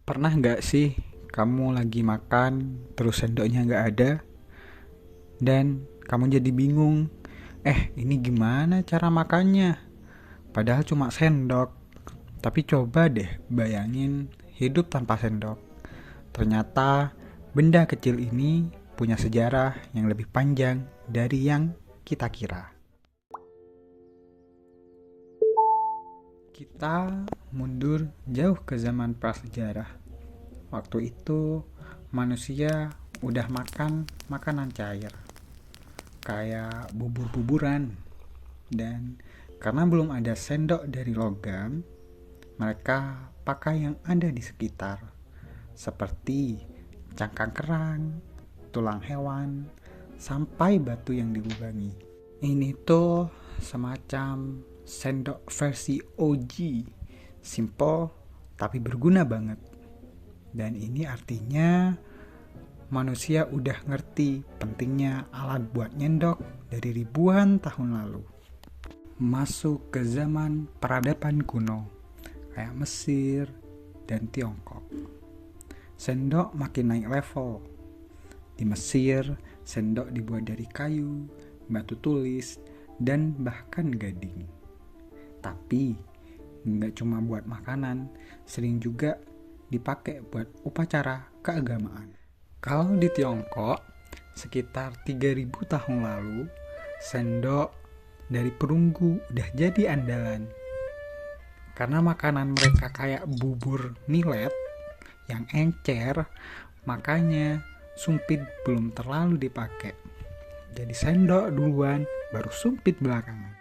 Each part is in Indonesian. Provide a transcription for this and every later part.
Pernah nggak sih kamu lagi makan terus sendoknya nggak ada dan kamu jadi bingung, ini gimana cara makannya? Padahal cuma sendok. Tapi coba deh bayangin hidup tanpa sendok. Ternyata benda kecil ini punya sejarah yang lebih panjang dari yang kita kira. Kita mundur jauh ke zaman prasejarah. Waktu itu manusia udah makan makanan cair, kayak bubur-buburan. Dan karena belum ada sendok dari logam, mereka pakai yang ada di sekitar, seperti cangkang kerang, tulang hewan, sampai batu yang dilubangi. Ini tuh semacam sendok versi OG, simple tapi berguna banget. Dan ini artinya manusia udah ngerti pentingnya alat buat nyendok dari ribuan tahun lalu. Masuk ke zaman peradaban kuno, kayak Mesir dan Tiongkok. Sendok makin naik level. Di Mesir, sendok dibuat dari kayu, batu tulis, dan bahkan gading. Tapi, nggak cuma buat makanan, sering juga dipakai buat upacara keagamaan. Kalau di Tiongkok, sekitar 3000 tahun lalu, sendok dari perunggu udah jadi andalan. Karena makanan mereka kayak bubur millet yang encer, makanya sumpit belum terlalu dipakai. Jadi sendok duluan, baru sumpit belakangan.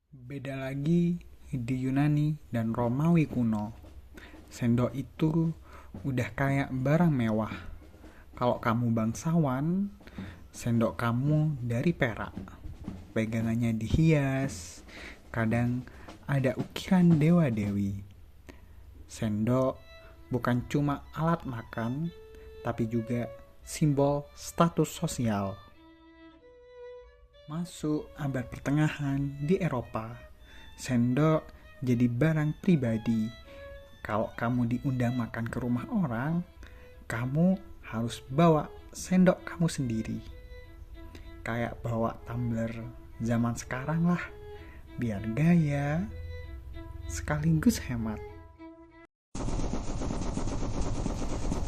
Beda lagi di Yunani dan Romawi kuno. Sendok itu udah kayak barang mewah. Kalau kamu bangsawan, sendok kamu dari perak. Pegangannya dihias, kadang ada ukiran dewa-dewi. Sendok bukan cuma alat makan, tapi juga simbol status sosial. Masuk abad pertengahan di Eropa, sendok jadi barang pribadi. Kalau kamu diundang makan ke rumah orang, kamu harus bawa sendok kamu sendiri. Kayak bawa tumbler zaman sekarang lah, biar gaya sekaligus hemat.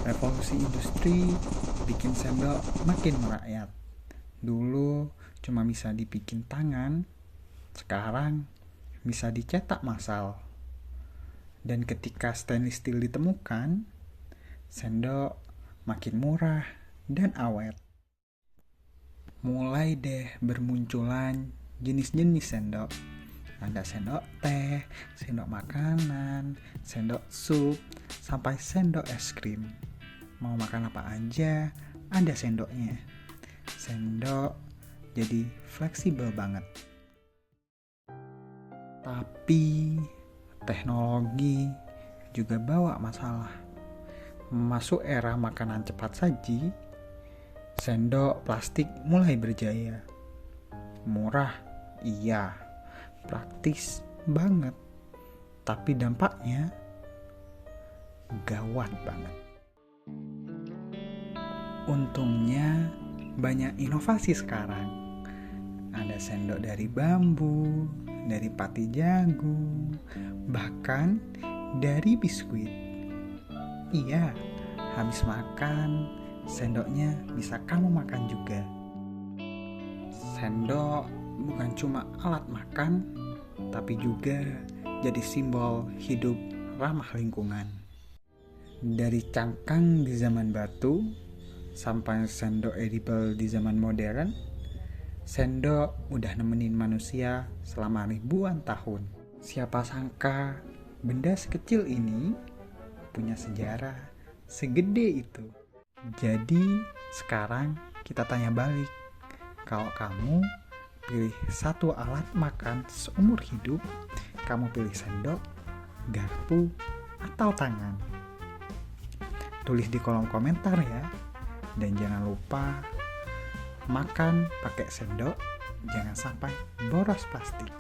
Revolusi industri bikin sendok makin merakyat. Dulu cuma bisa dibikin tangan, sekarang bisa dicetak massal. Dan ketika stainless steel ditemukan, sendok makin murah dan awet. Mulai deh bermunculan jenis-jenis sendok. Ada sendok teh, sendok makanan, sendok sup, sampai sendok es krim. Mau makan apa aja, ada sendoknya. Sendok jadi fleksibel banget. Tapi teknologi juga bawa masalah. Masuk era makanan cepat saji, sendok plastik mulai berjaya. Murah, iya. Praktis banget. Tapi dampaknya gawat banget. Untungnya banyak inovasi sekarang. Ada sendok dari bambu, dari pati jagung, bahkan dari biskuit. Iya, habis makan, sendoknya bisa kamu makan juga. Sendok bukan cuma alat makan, tapi juga jadi simbol hidup ramah lingkungan. Dari cangkang di zaman batu, sampai sendok edible di zaman modern, sendok udah nemenin manusia selama ribuan tahun. Siapa sangka benda sekecil ini punya sejarah segede itu. Jadi sekarang kita tanya balik, kalau kamu pilih satu alat makan seumur hidup, kamu pilih sendok, garpu, atau tangan? Tulis di kolom komentar ya. Dan jangan lupa makan pakai sendok, jangan sampai boros plastik.